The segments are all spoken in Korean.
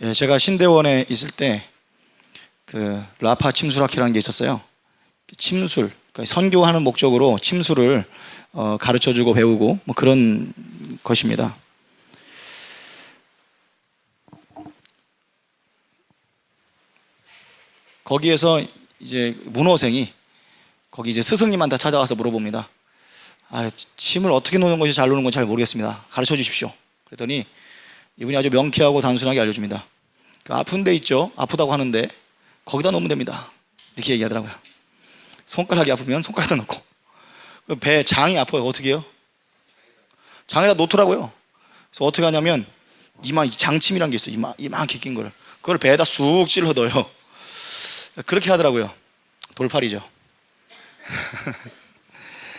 예, 제가 신대원에 있을 때 그 라파 침술학회라는 게 있었어요. 침술, 그러니까 선교하는 목적으로 침술을 가르쳐주고 배우고 뭐 그런 것입니다. 거기에서 이제 문호생이 거기 이제 스승님한테 찾아가서 물어봅니다. 침을 어떻게 노는 것이 잘 노는 건지 잘 모르겠습니다. 가르쳐 주십시오. 그랬더니 이분이 아주 명쾌하고 단순하게 알려줍니다. 그 아픈 데 있죠? 아프다고 하는데 거기다 놓으면 됩니다. 이렇게 얘기하더라고요. 손가락이 아프면 손가락에다 놓고, 배 장이 아파요. 어떻게 해요? 장에다 놓더라고요. 그래서 어떻게 하냐면 장침이라는 게 있어요. 이만하게 낀 거를 그걸 배에다 쑥 찔러 넣어요. 그렇게 하더라고요. 돌팔이죠.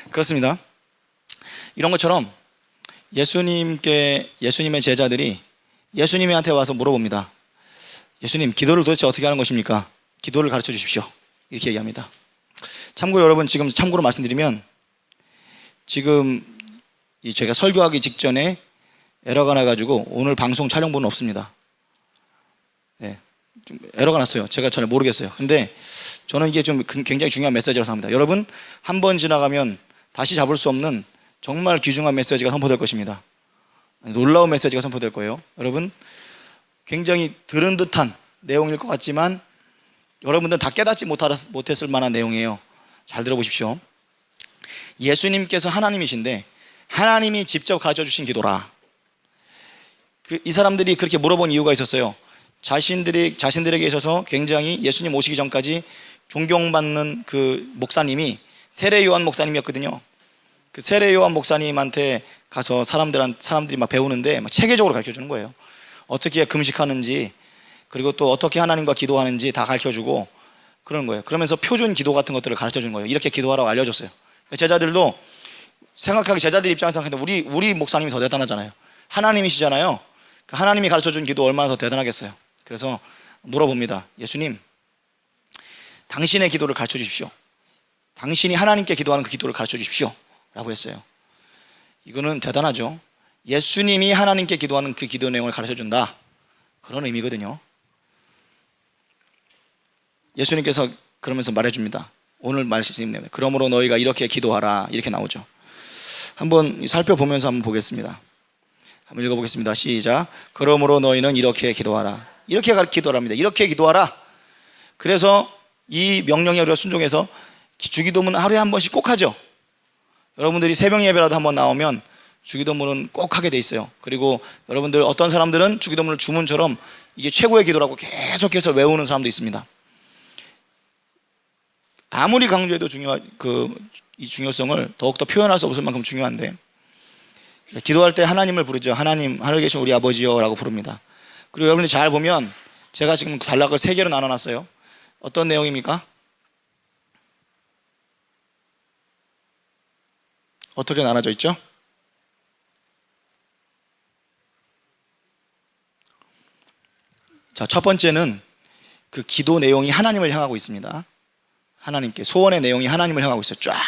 그렇습니다. 이런 것처럼 예수님의 제자들이 예수님한테 와서 물어봅니다. 예수님, 기도를 도대체 어떻게 하는 것입니까? 기도를 가르쳐 주십시오. 이렇게 얘기합니다. 참고로 여러분, 지금 참고로 말씀드리면, 지금 제가 설교하기 직전에 에러가 나가지고 오늘 방송 촬영본은 없습니다. 네, 좀 에러가 났어요. 제가 잘 모르겠어요. 근데 저는 이게 좀 굉장히 중요한 메시지라고 생각합니다. 여러분, 한 번 지나가면 다시 잡을 수 없는 정말 귀중한 메시지가 선포될 것입니다. 놀라운 메시지가 선포될 거예요. 여러분, 굉장히 들은 듯한 내용일 것 같지만 여러분들은 다 깨닫지 못했을 만한 내용이에요. 잘 들어보십시오. 예수님께서 하나님이신데 하나님이 직접 가르쳐 주신 기도라. 이 사람들이 그렇게 물어본 이유가 있었어요. 자신들에게 있어서 굉장히 예수님 오시기 전까지 존경받는 그 목사님이 세례 요한 목사님이었거든요. 그 세례 요한 목사님한테 가서 사람들이 막 배우는데 막 체계적으로 가르쳐 주는 거예요. 어떻게 금식하는지, 그리고 또 어떻게 하나님과 기도하는지 다 가르쳐주고 그러는 거예요. 그러면서 표준 기도 같은 것들을 가르쳐주는 거예요. 이렇게 기도하라고 알려줬어요. 제자들도 생각하기, 제자들 입장에서 생각하는데 우리 목사님이 더 대단하잖아요. 하나님이시잖아요. 하나님이 가르쳐준 기도 얼마나 더 대단하겠어요. 그래서 물어봅니다. 예수님, 당신의 기도를 가르쳐 주십시오. 당신이 하나님께 기도하는 그 기도를 가르쳐 주십시오 라고 했어요. 이거는 대단하죠. 예수님이 하나님께 기도하는 그 기도 내용을 가르쳐준다, 그런 의미거든요. 예수님께서 그러면서 말해줍니다. 오늘 말씀 내용, 그러므로 너희가 이렇게 기도하라, 이렇게 나오죠. 한번 살펴보면서 한번 보겠습니다. 한번 읽어보겠습니다. 시작. 그러므로 너희는 이렇게 기도하라. 이렇게 기도하랍니다. 이렇게 기도하라. 그래서 이 명령에 우리가 순종해서 주기도문 하루에 한 번씩 꼭 하죠. 여러분들이 새벽 예배라도 한번 나오면 주기도문은 꼭 하게 돼 있어요. 그리고 여러분들, 어떤 사람들은 주기도문을 주문처럼 이게 최고의 기도라고 계속해서 외우는 사람도 있습니다. 아무리 강조해도 이 중요성을 더욱더 표현할 수 없을 만큼 중요한데, 기도할 때 하나님을 부르죠. 하나님, 하늘에 계신 우리 아버지요 라고 부릅니다. 그리고 여러분들이 잘 보면 제가 지금 단락을 3개로 나눠놨어요. 어떤 내용입니까? 어떻게 나눠져 있죠? 자, 첫 번째는 그 기도 내용이 하나님을 향하고 있습니다. 하나님께, 소원의 내용이 하나님을 향하고 있어요. 쫙.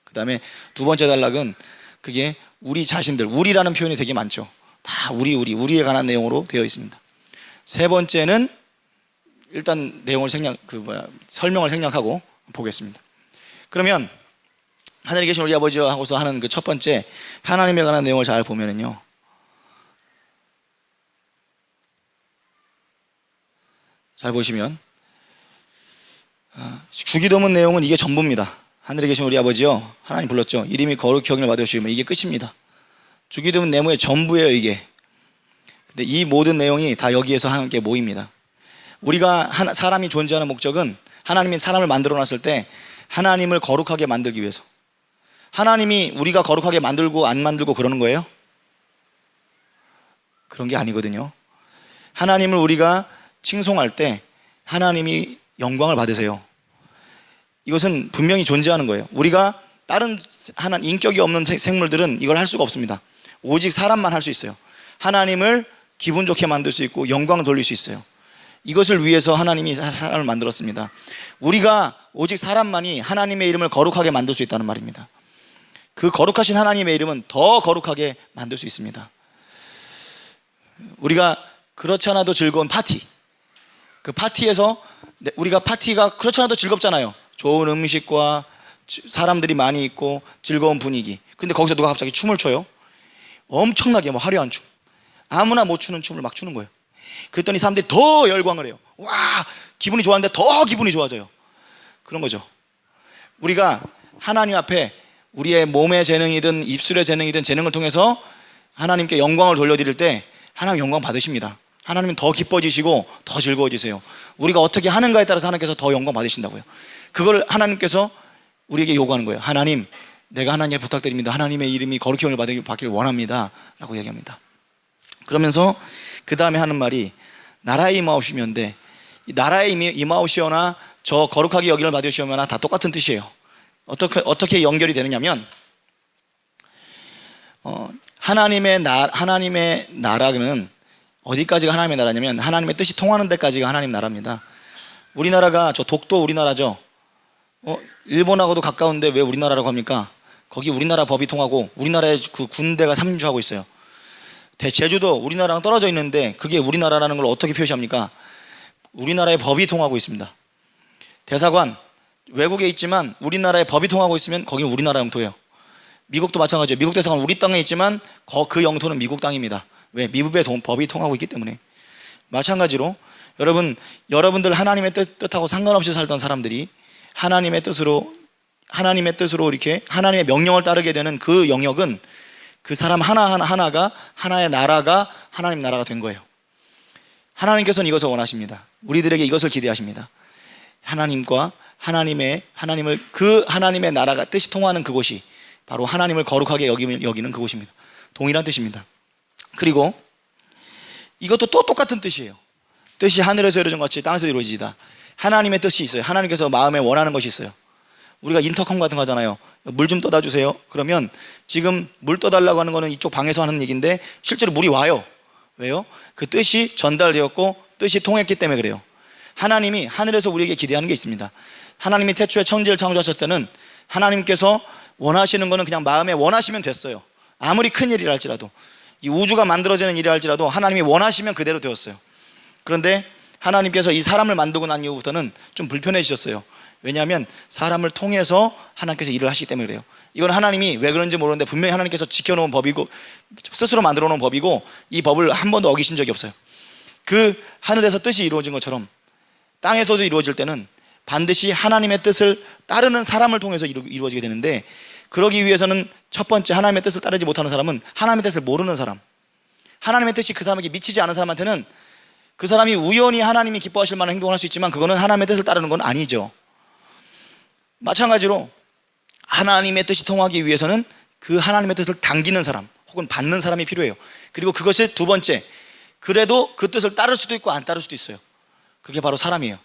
그 다음에 두 번째 단락은 그게 우리 자신들, 우리라는 표현이 되게 많죠. 다 우리에 관한 내용으로 되어 있습니다. 세 번째는 일단 내용을 설명을 생략하고 보겠습니다. 그러면 하늘에 계신 우리 아버지여 하고서 하는 그 첫 번째 하나님에 관한 내용을 잘 보면은요, 잘 보시면 주기도문 내용은 이게 전부입니다. 하늘에 계신 우리 아버지여, 하나님 불렀죠. 이름이 거룩히 여김을 받으시면 이게 끝입니다. 주기도문 내용의 전부예요, 이게. 근데 이 모든 내용이 다 여기에서 함께 모입니다. 우리가 사람이 존재하는 목적은, 하나님이 사람을 만들어 놨을 때 하나님을 거룩하게 만들기 위해서. 하나님이 우리가 거룩하게 만들고 안 만들고 그러는 거예요? 그런 게 아니거든요. 하나님을 우리가 칭송할 때 하나님이 영광을 받으세요. 이것은 분명히 존재하는 거예요. 우리가 다른 인격이 없는 생물들은 이걸 할 수가 없습니다. 오직 사람만 할 수 있어요. 하나님을 기분 좋게 만들 수 있고 영광을 돌릴 수 있어요. 이것을 위해서 하나님이 사람을 만들었습니다. 우리가 오직 사람만이 하나님의 이름을 거룩하게 만들 수 있다는 말입니다. 그 거룩하신 하나님의 이름은 더 거룩하게 만들 수 있습니다. 우리가 그렇지 않아도 즐거운 파티, 그 파티에서 우리가 파티가 그렇지 않아도 즐겁잖아요. 좋은 음식과 사람들이 많이 있고 즐거운 분위기. 근데 거기서 누가 갑자기 춤을 춰요. 엄청나게 뭐 화려한 춤, 아무나 못 추는 춤을 막 추는 거예요. 그랬더니 사람들이 더 열광을 해요. 와, 기분이 좋았는데 더 기분이 좋아져요. 그런 거죠. 우리가 하나님 앞에 우리의 몸의 재능이든 입술의 재능이든 재능을 통해서 하나님께 영광을 돌려드릴 때 하나님 영광 받으십니다. 하나님은 더 기뻐지시고 더 즐거워지세요. 우리가 어떻게 하는가에 따라서 하나님께서 더 영광 받으신다고요. 그걸 하나님께서 우리에게 요구하는 거예요. 하나님, 내가 하나님께 부탁드립니다. 하나님의 이름이 거룩히 영을 받기를 원합니다 라고 얘기합니다. 그러면서 그 다음에 하는 말이 나라에 임하옵시면인데, 이 나라에 임하옵시오나 저 거룩하게 여기를 받으시오나 다 똑같은 뜻이에요. 어떻게 연결이 되느냐면 하나님의 나라는 어디까지가 하나님의 나라냐면 하나님의 뜻이 통하는 데까지가 하나님 나라입니다. 우리나라가 저 독도 우리나라죠. 일본하고도 가까운데 왜 우리나라라고 합니까? 거기 우리나라 법이 통하고 우리나라의 그 군대가 상주하고 있어요. 제주도 우리나라랑 떨어져 있는데 그게 우리나라라는 걸 어떻게 표시합니까? 우리나라의 법이 통하고 있습니다. 대사관 외국에 있지만 우리나라의 법이 통하고 있으면 거기는 우리나라 영토예요. 미국도 마찬가지예요. 미국 대사관 우리 땅에 있지만 그 영토는 미국 땅입니다. 왜? 미국의 법이 통하고 있기 때문에. 마찬가지로 여러분들 하나님의 뜻하고 상관없이 살던 사람들이 하나님의 뜻으로 이렇게 하나님의 명령을 따르게 되는 그 영역은 그 사람 하나가 하나의 나라가 하나님 나라가 된 거예요. 하나님께서는 이것을 원하십니다. 우리들에게 이것을 기대하십니다. 하나님의 나라가 뜻이 통하는 그곳이 바로 하나님을 거룩하게 여기는 그곳입니다. 동일한 뜻입니다. 그리고 이것도 또 똑같은 뜻이에요. 뜻이 하늘에서 이루어진 것 같이 땅에서 이루어지다. 하나님의 뜻이 있어요. 하나님께서 마음에 원하는 것이 있어요. 우리가 인터컴 같은 거 하잖아요. 물 좀 떠다 주세요. 그러면 지금 물 떠달라고 하는 거는 이쪽 방에서 하는 얘기인데 실제로 물이 와요. 왜요? 그 뜻이 전달되었고 뜻이 통했기 때문에 그래요. 하나님이 하늘에서 우리에게 기대하는 게 있습니다. 하나님이 태초에 천지를 창조하셨을 때는 하나님께서 원하시는 거는 그냥 마음에 원하시면 됐어요. 아무리 큰 일이라 할지라도, 이 우주가 만들어지는 일이라 할지라도 하나님이 원하시면 그대로 되었어요. 그런데 하나님께서 이 사람을 만들고 난 이후부터는 좀 불편해지셨어요. 왜냐하면 사람을 통해서 하나님께서 일을 하시기 때문에 그래요. 이건 하나님이 왜 그런지 모르는데 분명히 하나님께서 지켜놓은 법이고 스스로 만들어 놓은 법이고 이 법을 한 번도 어기신 적이 없어요. 그 하늘에서 뜻이 이루어진 것처럼 땅에서도 이루어질 때는 반드시 하나님의 뜻을 따르는 사람을 통해서 이루어지게 되는데, 그러기 위해서는 첫 번째 하나님의 뜻을 따르지 못하는 사람은 하나님의 뜻을 모르는 사람, 하나님의 뜻이 그 사람에게 미치지 않은 사람한테는 그 사람이 우연히 하나님이 기뻐하실 만한 행동을 할 수 있지만 그거는 하나님의 뜻을 따르는 건 아니죠. 마찬가지로 하나님의 뜻이 통하기 위해서는 그 하나님의 뜻을 당기는 사람 혹은 받는 사람이 필요해요. 그리고 그것이 두 번째, 그래도 그 뜻을 따를 수도 있고 안 따를 수도 있어요. 그게 바로 사람이에요.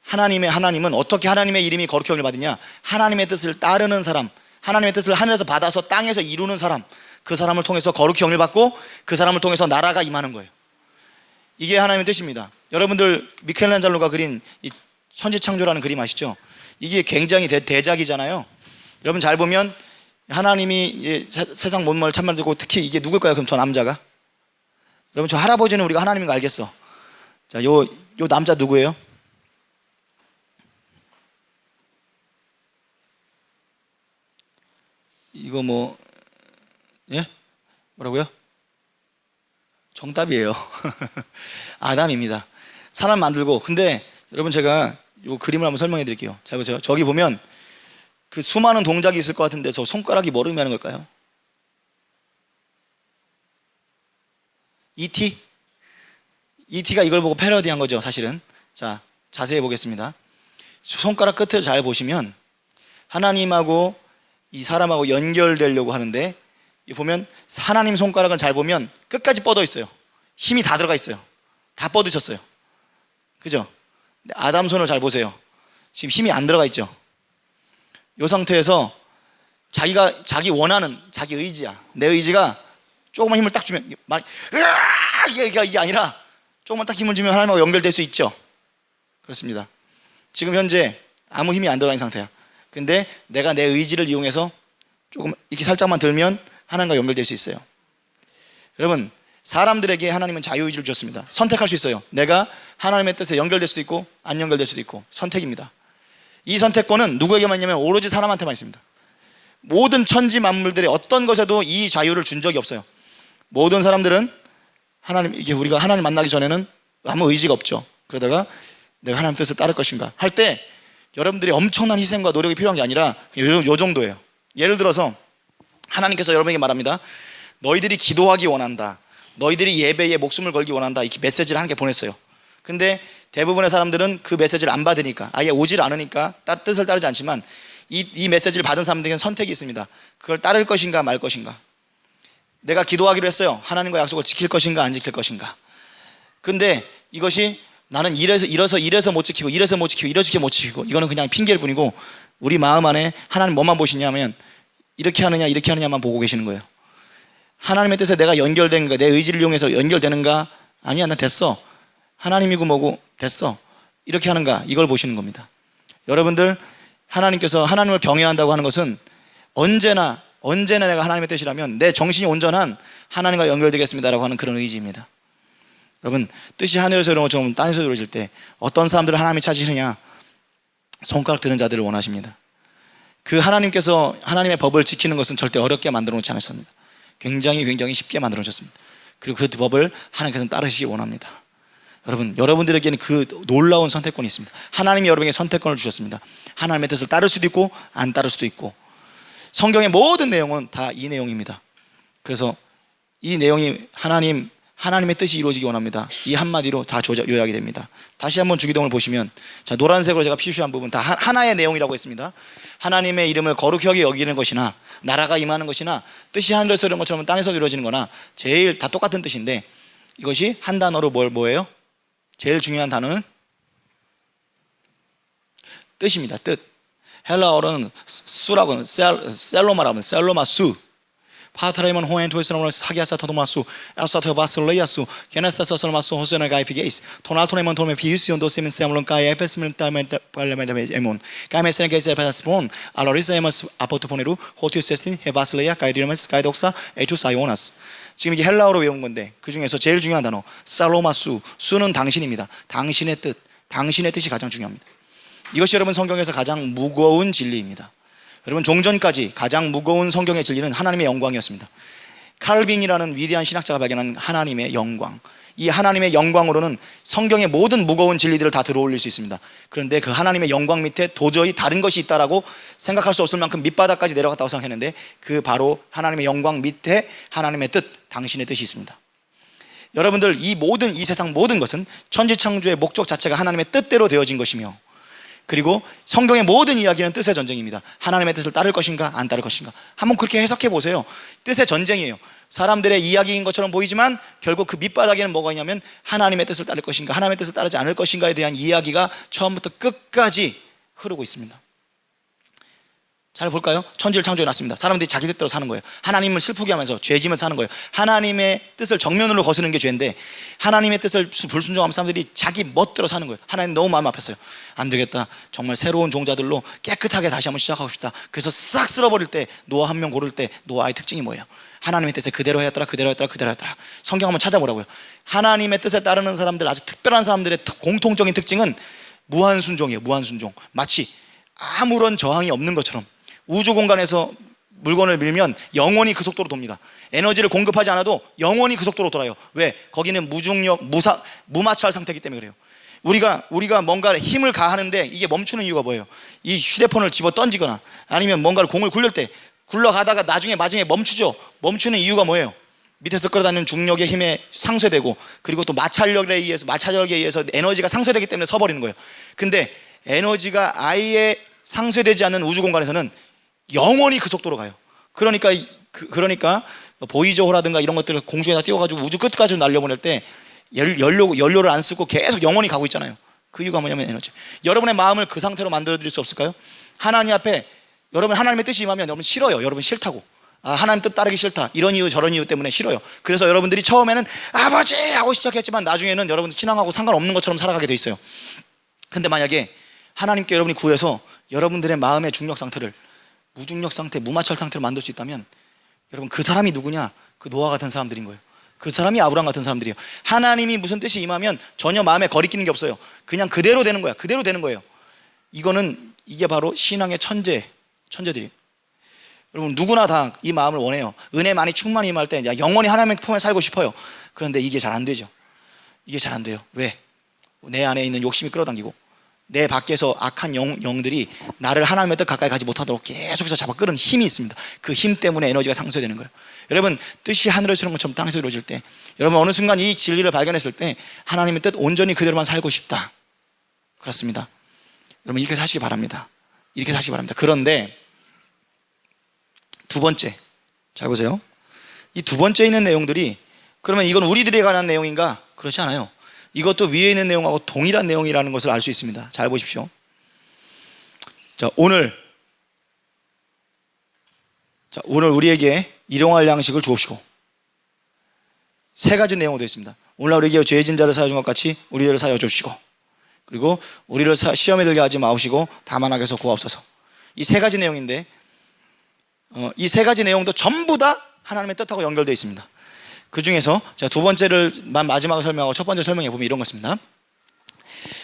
하나님은 어떻게 하나님의 이름이 거룩히 여김을 받느냐? 하나님의 뜻을 따르는 사람, 하나님의 뜻을 하늘에서 받아서 땅에서 이루는 사람, 그 사람을 통해서 거룩히 여김을 받고 그 사람을 통해서 나라가 임하는 거예요. 이게 하나님의 뜻입니다. 여러분들 미켈란젤로가 그린 이 천지창조라는 그림 아시죠? 이게 굉장히 대작이잖아요. 여러분 잘 보면 하나님이 세상 모든 참 만들고, 특히 이게 누굴까요? 그럼 저 남자가? 여러분 저 할아버지는 우리가 하나님인 거 알겠어. 자, 요 남자 누구예요? 이거 예? 뭐라고요? 정답이에요. 아담입니다. 사람 만들고. 근데 여러분 제가 이 그림을 한번 설명해 드릴게요. 잘 보세요. 저기 보면 그 수많은 동작이 있을 것 같은데 저 손가락이 뭐를 의미하는 걸까요? E.T.? E.T.가 이걸 보고 패러디한 거죠, 사실은. 자, 자세히 보겠습니다. 손가락 끝을 잘 보시면 하나님하고 이 사람하고 연결되려고 하는데, 이 보면 하나님 손가락을 잘 보면 끝까지 뻗어 있어요. 힘이 다 들어가 있어요. 다 뻗으셨어요. 그죠? 아담 손을 잘 보세요. 지금 힘이 안 들어가 있죠. 이 상태에서 자기 원하는 자기 의지야. 내 의지가 조금만 힘을 딱 주면 이게 아니라 조금만 딱 힘을 주면 하나님하고 연결될 수 있죠. 그렇습니다. 지금 현재 아무 힘이 안 들어가 있는 상태야. 근데 내가 내 의지를 이용해서 조금 이렇게 살짝만 들면 하나님과 연결될 수 있어요. 여러분, 사람들에게 하나님은 자유의지를 주셨습니다. 선택할 수 있어요. 내가 하나님의 뜻에 연결될 수도 있고 안 연결될 수도 있고 선택입니다. 이 선택권은 누구에게만 있냐면 오로지 사람한테만 있습니다. 모든 천지 만물들의 어떤 것에도 이 자유를 준 적이 없어요. 모든 사람들은 이게 우리가 하나님 만나기 전에는 아무 의지가 없죠. 그러다가 내가 하나님 뜻을 따를 것인가 할 때 여러분들이 엄청난 희생과 노력이 필요한 게 아니라 요 정도예요. 예를 들어서 하나님께서 여러분에게 말합니다. 너희들이 기도하기 원한다. 너희들이 예배에 목숨을 걸기 원한다. 이렇게 메시지를 한 개 보냈어요. 근데 대부분의 사람들은 그 메시지를 안 받으니까, 아예 오질 않으니까 뜻을 따르지 않지만 이 메시지를 받은 사람들에게는 선택이 있습니다. 그걸 따를 것인가 말 것인가. 내가 기도하기로 했어요. 하나님과 약속을 지킬 것인가 안 지킬 것인가. 근데 이것이 나는 이래서 못 지키고 이래서 못 지키고 이거는 그냥 핑계일 뿐이고, 우리 마음 안에 하나님 뭐만 보시냐면 이렇게 하느냐만 보고 계시는 거예요. 하나님의 뜻에 내가 연결되는가, 내 의지를 이용해서 연결되는가, 아니야 나 됐어, 하나님이고 뭐고 됐어, 이렇게 하는가, 이걸 보시는 겁니다. 여러분들, 하나님께서 하나님을 경외한다고 하는 것은 언제나 내가 하나님의 뜻이라면 내 정신이 온전한 하나님과 연결되겠습니다라고 하는 그런 의지입니다. 여러분, 뜻이 하늘에서 이런 것처럼 땅에서 이루어질 때 어떤 사람들을 하나님이 찾으시느냐? 손가락 드는 자들을 원하십니다. 그 하나님께서 하나님의 법을 지키는 것은 절대 어렵게 만들어 놓지 않았습니다. 굉장히 쉽게 만들어 놓으셨습니다. 그리고 그 법을 하나님께서는 따르시기 원합니다. 여러분들에게는 그 놀라운 선택권이 있습니다. 하나님이 여러분에게 선택권을 주셨습니다. 하나님의 뜻을 따를 수도 있고 안 따를 수도 있고, 성경의 모든 내용은 다 이 내용입니다. 그래서 이 내용이 하나님의 뜻이 이루어지기 원합니다. 이 한마디로 다 요약이 됩니다. 다시 한번 주기도문을 보시면, 자, 노란색으로 제가 표시한 부분 다 하나의 내용이라고 했습니다. 하나님의 이름을 거룩하게 여기는 것이나, 나라가 임하는 것이나, 뜻이 하늘에서 이런 것처럼 땅에서 이루어지는 거나, 제일 다 똑같은 뜻인데, 이것이 한 단어로 뭐예요? 제일 중요한 단어는 뜻입니다. 뜻. 헬라어로는 수라고, 셀로마라고, 셀로마수. 파트레이먼 호엔토이스라고 사기아사 토도마수, 엘사토 바슬레이아수, 게네스타서 설마수 호세나 가이피게이스, 토나토네먼 토메 비우시온도 세멘 세물론 가이 에페스멘 타메 발레메데메 에몬, 가메세네 게세 파스폰, 알로리세마스 아포토포네루 호티우세스틴 헤바슬레이아 가이디르메스 가이독사 에투사이오나스. 지금 이게 헬라어로 외운 건데 그 중에서 제일 중요한 단어 살로마수, 수는 당신입니다. 당신의 뜻이 가장 중요합니다. 이것이 여러분 성경에서 가장 무거운 진리입니다. 여러분, 종전까지 가장 무거운 성경의 진리는 하나님의 영광이었습니다. 칼빈이라는 위대한 신학자가 발견한 하나님의 영광, 이 하나님의 영광으로는 성경의 모든 무거운 진리들을 다 들어올릴 수 있습니다. 그런데 그 하나님의 영광 밑에 도저히 다른 것이 있다라고 생각할 수 없을 만큼 밑바닥까지 내려갔다고 생각했는데, 그 바로 하나님의 영광 밑에 하나님의 뜻, 당신의 뜻이 있습니다. 여러분들, 이 세상 모든 것은 천지창조의 목적 자체가 하나님의 뜻대로 되어진 것이며, 그리고 성경의 모든 이야기는 뜻의 전쟁입니다. 하나님의 뜻을 따를 것인가 안 따를 것인가, 한번 그렇게 해석해 보세요. 뜻의 전쟁이에요. 사람들의 이야기인 것처럼 보이지만 결국 그 밑바닥에는 뭐가 있냐면 하나님의 뜻을 따를 것인가, 하나님의 뜻을 따르지 않을 것인가에 대한 이야기가 처음부터 끝까지 흐르고 있습니다. 잘 볼까요? 천지를 창조해 놨습니다. 사람들이 자기 뜻대로 사는 거예요. 하나님을 슬프게 하면서 죄짐을 사는 거예요. 하나님의 뜻을 정면으로 거스르는 게 죄인데, 하나님의 뜻을 불순종하면 사람들이 자기 멋대로 사는 거예요. 하나님 너무 마음 아팠어요. 안 되겠다, 정말 새로운 종자들로 깨끗하게 다시 한번 시작하고 싶다. 그래서 싹 쓸어버릴 때, 노아 한 명 고를 때 노아의 특징이 뭐예요? 하나님의 뜻에 그대로 했더라. 성경 한번 찾아보라고요. 하나님의 뜻에 따르는 사람들, 아주 특별한 사람들의 공통적인 특징은 무한순종이에요. 무한순종. 마치 아무런 저항이 없는 것처럼 우주 공간에서 물건을 밀면 영원히 그 속도로 돕니다. 에너지를 공급하지 않아도 영원히 그 속도로 돌아요. 왜? 거기는 무중력, 무마찰 상태이기 때문에 그래요. 우리가 뭔가 힘을 가하는데 이게 멈추는 이유가 뭐예요? 이 휴대폰을 집어 던지거나 아니면 뭔가를 공을 굴릴 때 굴러가다가 마지막에 멈추죠. 멈추는 이유가 뭐예요? 밑에서 끌어다니는 중력의 힘에 상쇄되고, 그리고 또 마찰력에 의해서 에너지가 상쇄되기 때문에 서버리는 거예요. 근데 에너지가 아예 상쇄되지 않는 우주 공간에서는 영원히 그 속도로 가요. 그러니까 보이저호라든가 이런 것들을 공중에다 띄워가지고 우주 끝까지 날려보낼 때 연료를 안 쓰고 계속 영원히 가고 있잖아요. 그 이유가 뭐냐면 에너지. 여러분의 마음을 그 상태로 만들어드릴 수 없을까요? 하나님 앞에 여러분 하나님의 뜻이 임하면 여러분 싫어요. 여러분 싫다고. 하나님 뜻 따르기 싫다, 이런 이유 저런 이유 때문에 싫어요. 그래서 여러분들이 처음에는 아버지 하고 시작했지만 나중에는 여러분들 신앙하고 상관없는 것처럼 살아가게 돼 있어요. 근데 만약에 하나님께 여러분이 구해서 여러분들의 마음의 중력 상태를 무중력 상태, 무마찰 상태로 만들 수 있다면, 여러분 그 사람이 누구냐? 그 노아 같은 사람들인 거예요. 그 사람이 아브라함 같은 사람들이에요. 하나님이 무슨 뜻이 임하면 전혀 마음에 거리끼는 게 없어요. 그냥 그대로 되는 거야. 그대로 되는 거예요. 이게 바로 신앙의 천재들이에요. 여러분 누구나 다 이 마음을 원해요. 은혜 많이 충만히 임할 때 영원히 하나님의 품에 살고 싶어요. 그런데 이게 잘 안 되죠. 이게 잘 안 돼요. 왜? 내 안에 있는 욕심이 끌어당기고 내 밖에서 악한 영들이 나를 하나님의 뜻 가까이 가지 못하도록 계속해서 잡아 끌는 힘이 있습니다. 그 힘 때문에 에너지가 상쇄되는 거예요. 여러분 뜻이 하늘에서 이루어진 것처럼 땅에서 이루어질 때, 여러분 어느 순간 이 진리를 발견했을 때 하나님의 뜻 온전히 그대로만 살고 싶다, 그렇습니다. 여러분 이렇게 사시기 바랍니다. 이렇게 사시기 바랍니다. 그런데 두 번째, 잘 보세요. 이 두 번째 있는 내용들이 그러면 이건 우리들에 관한 내용인가? 그렇지 않아요. 이것도 위에 있는 내용하고 동일한 내용이라는 것을 알 수 있습니다. 잘 보십시오. 자, 오늘 우리에게 일용할 양식을 주옵시고, 세 가지 내용으로 되어 있습니다. 오늘날 우리에게 죄진 자를 사여 준 것 같이 우리를 사여 주시고, 그리고 우리를 시험에 들게 하지 마옵시고 다만 악에서 구하옵소서. 이 세 가지 내용인데 이 세 가지 내용도 전부 다 하나님의 뜻하고 연결되어 있습니다. 그 중에서 제가 두 번째를 마지막으로 설명하고 첫 번째 설명해 보면 이런 것입니다.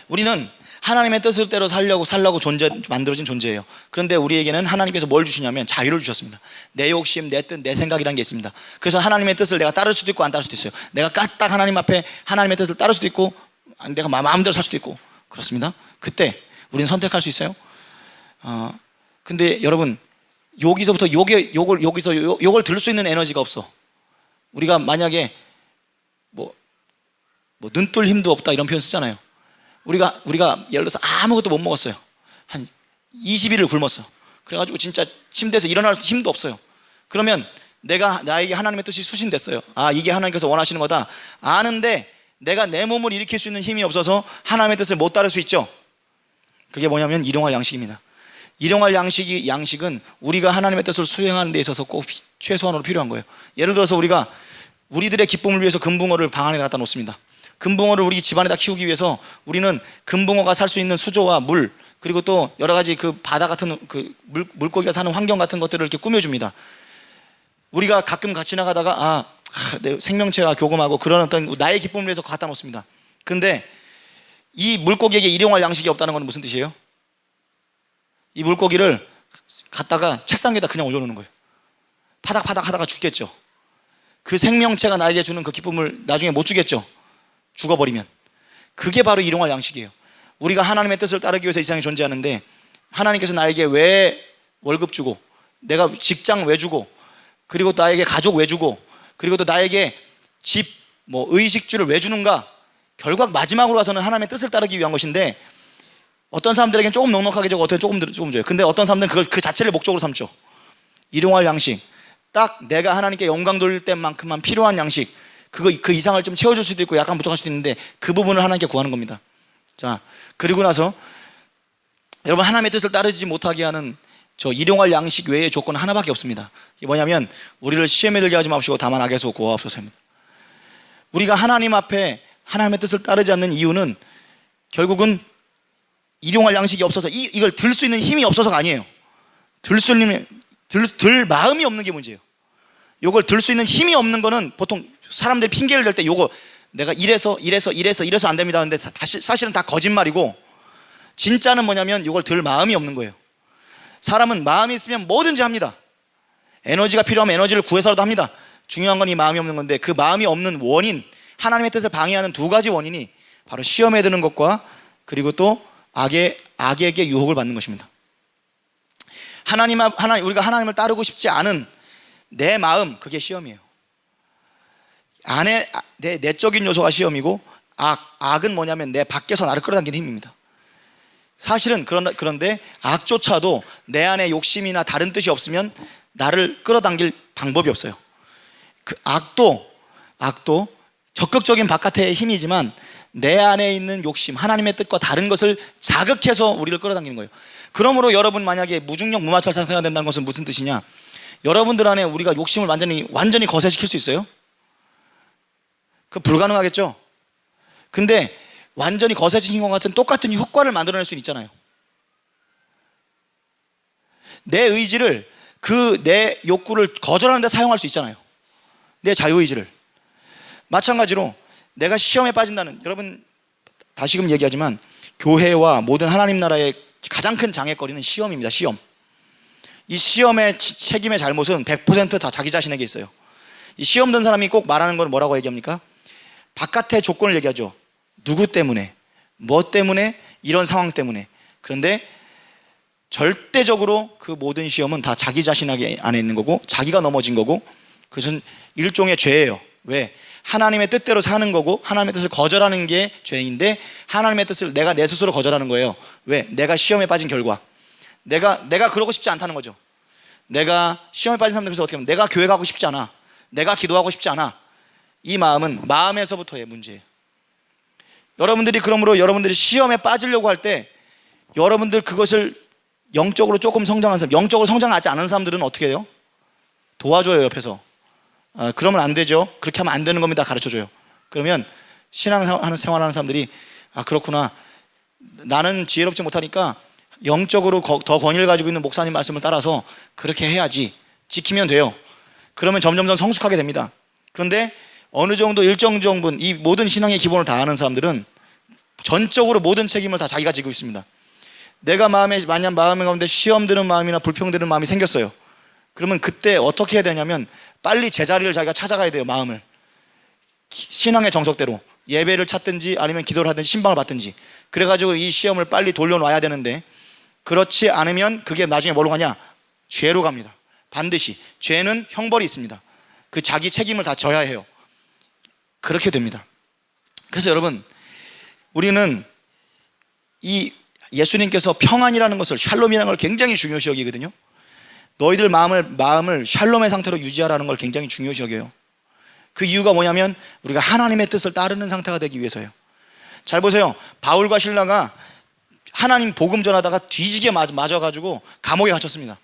우리는 하나님의 뜻대로 살려고 만들어진 존재예요. 그런데 우리에게는 하나님께서 뭘 주시냐면 자유를 주셨습니다. 내 욕심, 내 뜻, 내 생각이라는 게 있습니다. 그래서 하나님의 뜻을 내가 따를 수도 있고 안 따를 수도 있어요. 내가 까딱 하나님 앞에 하나님의 뜻을 따를 수도 있고 내가 마음대로 살 수도 있고, 그렇습니다. 그때 우리는 선택할 수 있어요. 근데 여러분 여기서부터 요걸 들을 수 있는 에너지가 없어. 우리가 만약에 뭐 눈뜰 힘도 없다 이런 표현 쓰잖아요. 우리가 예를 들어서 아무것도 못 먹었어요. 한 20일을 굶었어. 그래가지고 진짜 침대에서 일어날 힘도 없어요. 그러면 나에게 하나님의 뜻이 수신됐어요. 이게 하나님께서 원하시는 거다 아는데 내가 내 몸을 일으킬 수 있는 힘이 없어서 하나님의 뜻을 못 따를 수 있죠. 그게 뭐냐면 일용할 양식입니다. 일용할 양식은 우리가 하나님의 뜻을 수행하는 데 있어서 꼭 최소한으로 필요한 거예요. 예를 들어서 우리들의 기쁨을 위해서 금붕어를 방 안에 갖다 놓습니다. 금붕어를 우리 집안에다 키우기 위해서 우리는 금붕어가 살 수 있는 수조와 물, 그리고 또 여러 가지 그 바다 같은 그 물고기가 사는 환경 같은 것들을 이렇게 꾸며줍니다. 우리가 가끔 같이 나가다가 내 생명체와 교감하고 그런 어떤 나의 기쁨을 위해서 갖다 놓습니다. 근데 이 물고기에게 일용할 양식이 없다는 건 무슨 뜻이에요? 이 물고기를 갖다가 책상 위에다 그냥 올려놓는 거예요. 파닥파닥 하다가 죽겠죠. 그 생명체가 나에게 주는 그 기쁨을 나중에 못 주겠죠. 죽어버리면. 그게 바로 일용할 양식이에요. 우리가 하나님의 뜻을 따르기 위해서 이 세상에 존재하는데 하나님께서 나에게 왜 월급 주고, 내가 직장 왜 주고, 그리고 나에게 가족 왜 주고, 그리고 또 나에게 집, 의식주를 왜 주는가? 결국 마지막으로 가서는 하나님의 뜻을 따르기 위한 것인데, 어떤 사람들에게는 조금 넉넉하게 주고 어떤 조금 줘요. 근데 어떤 사람들은 그걸 그 자체를 목적으로 삼죠. 일용할 양식, 딱 내가 하나님께 영광 돌릴 때만큼만 필요한 양식, 그 이상을 좀 채워줄 수도 있고 약간 부족할 수도 있는데 그 부분을 하나님께 구하는 겁니다. 자, 그리고 나서 여러분 하나님의 뜻을 따르지 못하게 하는 저 일용할 양식 외의 조건은 하나밖에 없습니다. 이게 뭐냐면 우리를 시험에 들게 하지 마시고 다만 악에서 구하옵소서입니다. 우리가 하나님 앞에 하나님의 뜻을 따르지 않는 이유는 결국은 일용할 양식이 없어서 이걸 들 수 있는 힘이 없어서가 아니에요. 들 마음이 없는 게 문제예요. 이걸 들 수 있는 힘이 없는 거는 보통 사람들이 핑계를 댈 때 요거 내가 이래서 안 됩니다. 근데 사실은 다 거짓말이고, 진짜는 뭐냐면 이걸 들 마음이 없는 거예요. 사람은 마음이 있으면 뭐든지 합니다. 에너지가 필요하면 에너지를 구해서라도 합니다. 중요한 건 이 마음이 없는 건데, 그 마음이 없는 원인, 하나님의 뜻을 방해하는 두 가지 원인이 바로 시험에 드는 것과 그리고 또 악에게 유혹을 받는 것입니다. 우리가 하나님을 따르고 싶지 않은 내 마음, 그게 시험이에요. 안에 내 내적인 요소가 시험이고, 악은 뭐냐면 내 밖에서 나를 끌어당기는 힘입니다. 사실은 그런데 악조차도 내 안에 욕심이나 다른 뜻이 없으면 나를 끌어당길 방법이 없어요. 그 악도 적극적인 바깥의 힘이지만 내 안에 있는 욕심, 하나님의 뜻과 다른 것을 자극해서 우리를 끌어당기는 거예요. 그러므로 여러분 만약에 무중력 무마찰 상태가 된다는 것은 무슨 뜻이냐? 여러분들 안에 우리가 욕심을 완전히 거세시킬 수 있어요? 그 불가능하겠죠? 근데 완전히 거세지신 것 같은 똑같은 효과를 만들어낼 수는 있잖아요. 내 의지를 내 욕구를 거절하는 데 사용할 수 있잖아요. 내 자유의지를. 마찬가지로 내가 시험에 빠진다는, 여러분 다시금 얘기하지만 교회와 모든 하나님 나라의 가장 큰 장애거리는 시험입니다. 시험. 이 시험의 책임의 잘못은 100% 다 자기 자신에게 있어요. 이 시험 든 사람이 꼭 말하는 건 뭐라고 얘기합니까? 바깥의 조건을 얘기하죠. 누구 때문에, 뭐 때문에, 이런 상황 때문에. 그런데 절대적으로 그 모든 시험은 다 자기 자신 안에 있는 거고, 자기가 넘어진 거고, 그것은 일종의 죄예요. 왜? 하나님의 뜻대로 사는 거고, 하나님의 뜻을 거절하는 게 죄인데, 하나님의 뜻을 내가 내 스스로 거절하는 거예요. 왜? 내가 시험에 빠진 결과. 내가 그러고 싶지 않다는 거죠. 내가 시험에 빠진 사람들, 그래서 어떻게 하면 내가 교회 가고 싶지 않아, 내가 기도하고 싶지 않아. 이 마음은 마음에서부터의 문제예요. 여러분들이 그러므로 여러분들이 시험에 빠지려고 할 때, 여러분들 그것을 영적으로 조금 성장한 사람, 영적으로 성장하지 않은 사람들은 어떻게 해요? 도와줘요, 옆에서. 그러면 안 되죠. 그렇게 하면 안 되는 겁니다. 가르쳐줘요. 그러면 생활하는 사람들이, 그렇구나, 나는 지혜롭지 못하니까 영적으로 더 권위를 가지고 있는 목사님 말씀을 따라서 그렇게 해야지, 지키면 돼요. 그러면 점점 성숙하게 됩니다. 그런데 어느 정도 일정 정분, 이 모든 신앙의 기본을 다 아는 사람들은 전적으로 모든 책임을 다 자기가 지고 있습니다. 내가 만약 마음 가운데 시험 드는 마음이나 불평 드는 마음이 생겼어요. 그러면 그때 어떻게 해야 되냐면 빨리 제자리를 자기가 찾아가야 돼요. 마음을 신앙의 정석대로 예배를 찾든지 아니면 기도를 하든지 신방을 받든지, 그래가지고 이 시험을 빨리 돌려놔야 되는데, 그렇지 않으면 그게 나중에 뭐로 가냐? 죄로 갑니다. 반드시 죄는 형벌이 있습니다. 그 자기 책임을 다 져야 해요. 그렇게 됩니다. 그래서 여러분, 우리는 이 예수님께서 평안이라는 것을, 샬롬이라는 걸 굉장히 중요시 여기거든요. 너희들 마음을 샬롬의 상태로 유지하라는 걸 굉장히 중요시 여겨요. 그 이유가 뭐냐면 우리가 하나님의 뜻을 따르는 상태가 되기 위해서예요. 잘 보세요. 바울과 실라가 하나님 복음 전하다가 뒤지게 맞아가지고 감옥에 갇혔습니다.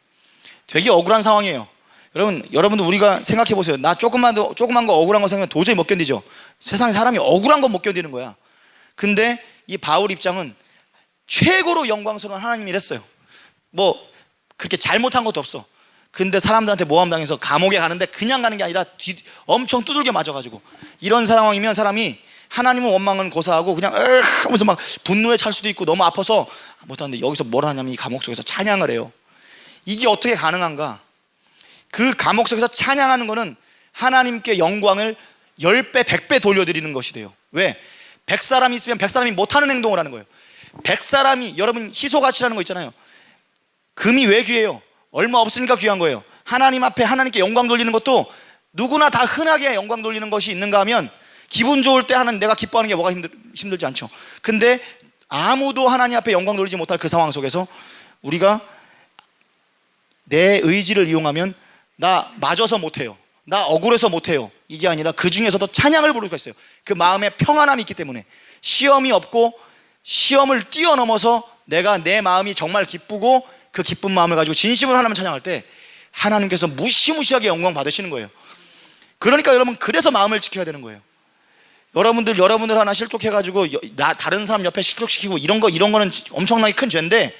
되게 억울한 상황이에요. 여러분들 우리가 생각해 보세요. 나 조그만 거 억울한 거 생각하면 도저히 못 견디죠. 세상에 사람이 억울한 건 못 견디는 거야. 근데 이 바울 입장은 최고로 영광스러운 하나님이 이랬어요. 뭐 그렇게 잘못한 것도 없어. 근데 사람들한테 모함당해서 감옥에 가는데 그냥 가는 게 아니라 엄청 두들겨 맞아가지고, 이런 상황이면 사람이 하나님은 원망은 고사하고 그냥 하면서 막 분노에 찰 수도 있고, 너무 아파서 못하는데 여기서 뭘 하냐면 이 감옥 속에서 찬양을 해요. 이게 어떻게 가능한가? 그 감옥 속에서 찬양하는 거는 하나님께 영광을 10배 100배 돌려드리는 것이 돼요. 왜? 100사람이 있으면 100사람이 못하는 행동을 하는 거예요. 100사람이, 여러분 희소가치라는 거 있잖아요. 금이 왜 귀해요? 얼마 없으니까 귀한 거예요. 하나님 앞에 하나님께 영광 돌리는 것도 누구나 다 흔하게 영광 돌리는 것이 있는가 하면, 기분 좋을 때 하나님 내가 기뻐하는 게 뭐가 힘들지 않죠. 근데 아무도 하나님 앞에 영광 돌리지 못할 그 상황 속에서 우리가 내 의지를 이용하면 나 맞아서 못해요, 나 억울해서 못해요, 이게 아니라 그 중에서도 찬양을 부를 수가 있어요. 그 마음에 평안함이 있기 때문에, 시험이 없고 시험을 뛰어넘어서 내가 내 마음이 정말 기쁘고 그 기쁜 마음을 가지고 진심으로 하나님을 찬양할 때 하나님께서 무시무시하게 영광 받으시는 거예요. 그러니까 여러분, 그래서 마음을 지켜야 되는 거예요. 여러분들 하나 실족해가지고 다른 사람 옆에 실족시키고 이런 거는 엄청나게 큰 죄인데,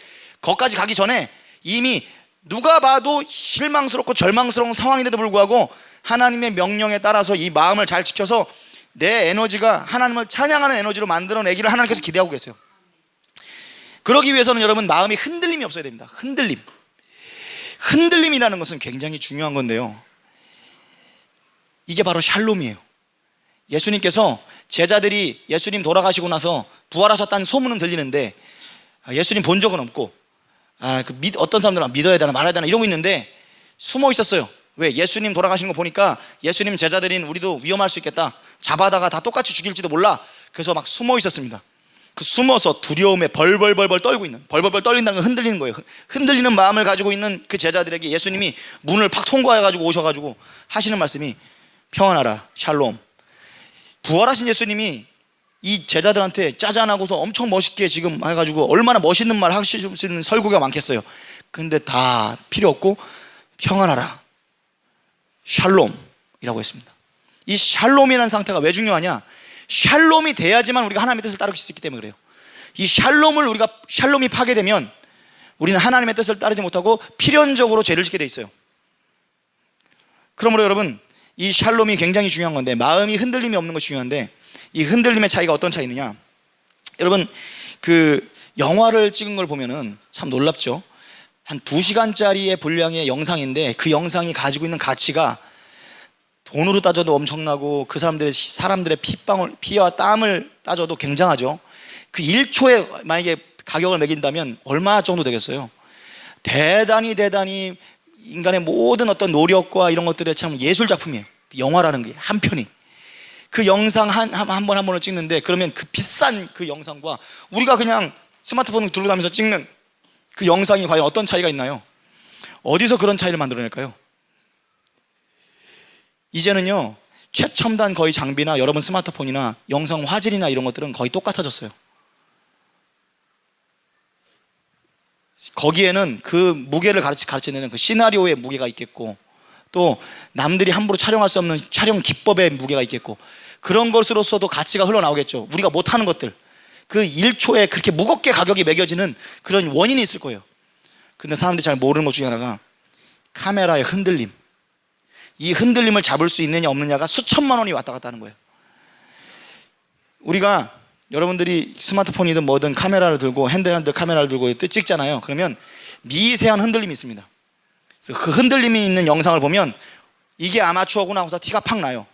거기까지 가기 전에 이미 누가 봐도 실망스럽고 절망스러운 상황인데도 불구하고 하나님의 명령에 따라서 이 마음을 잘 지켜서 내 에너지가 하나님을 찬양하는 에너지로 만들어내기를 하나님께서 기대하고 계세요. 그러기 위해서는 여러분, 마음이 흔들림이 없어야 됩니다. 흔들림이라는 것은 굉장히 중요한 건데요, 이게 바로 샬롬이에요. 예수님께서 제자들이 예수님 돌아가시고 나서 부활하셨다는 소문은 들리는데 예수님 본 적은 없고, 어떤 사람들은 믿어야 되나 말아야 되나 이러고 있는데 숨어 있었어요. 왜? 예수님 돌아가시는 거 보니까 예수님 제자들인 우리도 위험할 수 있겠다, 잡아다가 다 똑같이 죽일지도 몰라. 그래서 막 숨어 있었습니다. 그 숨어서 두려움에 벌벌 떨고 있는, 벌벌 떨린다는 건 흔들리는 거예요. 흔들리는 마음을 가지고 있는 그 제자들에게 예수님이 문을 팍 통과해가지고 오셔가지고 하시는 말씀이 평안하라, 샬롬. 부활하신 예수님이 이 제자들한테 짜잔하고서 엄청 멋있게 지금 해가지고 얼마나 멋있는 말 하실 수 있는 설교가 많겠어요. 근데 다 필요 없고 평안하라, 샬롬이라고 했습니다. 이 샬롬이라는 상태가 왜 중요하냐? 샬롬이 돼야지만 우리가 하나님의 뜻을 따를 수 있기 때문에 그래요. 이 샬롬이 파괴되면 우리는 하나님의 뜻을 따르지 못하고 필연적으로 죄를 짓게 돼 있어요. 그러므로 여러분, 이 샬롬이 굉장히 중요한 건데, 마음이 흔들림이 없는 것이 중요한데, 이 흔들림의 차이가 어떤 차이느냐. 여러분, 그 영화를 찍은 걸 보면은 참 놀랍죠. 한 2시간짜리의 분량의 영상인데 그 영상이 가지고 있는 가치가 돈으로 따져도 엄청나고, 그 사람들의 피와 땀을 따져도 굉장하죠. 그 1초에 만약에 가격을 매긴다면 얼마 정도 되겠어요? 대단히 인간의 모든 어떤 노력과 이런 것들의 참 예술 작품이에요. 영화라는 게 한 편이. 그 영상 한 번을 찍는데, 그러면 그 비싼 그 영상과 우리가 그냥 스마트폰을 들고 다니면서 찍는 그 영상이 과연 어떤 차이가 있나요? 어디서 그런 차이를 만들어낼까요? 이제는요, 최첨단 거의 장비나 여러분 스마트폰이나 영상 화질이나 이런 것들은 거의 똑같아졌어요. 거기에는 그 무게를 가르치는 그 시나리오의 무게가 있겠고, 또 남들이 함부로 촬영할 수 없는 촬영 기법의 무게가 있겠고, 그런 것으로서도 가치가 흘러나오겠죠. 우리가 못하는 것들, 그 1초에 그렇게 무겁게 가격이 매겨지는 그런 원인이 있을 거예요. 근데 사람들이 잘 모르는 것 중에 하나가 카메라의 흔들림. 이 흔들림을 잡을 수 있느냐 없느냐가 수천만 원이 왔다 갔다 하는 거예요. 우리가, 여러분들이 스마트폰이든 뭐든 카메라를 들고, 핸드헬드 카메라를 들고 찍잖아요. 그러면 미세한 흔들림이 있습니다. 그래서 그 흔들림이 있는 영상을 보면 이게 아마추어구나 하고서 티가 팍 나요.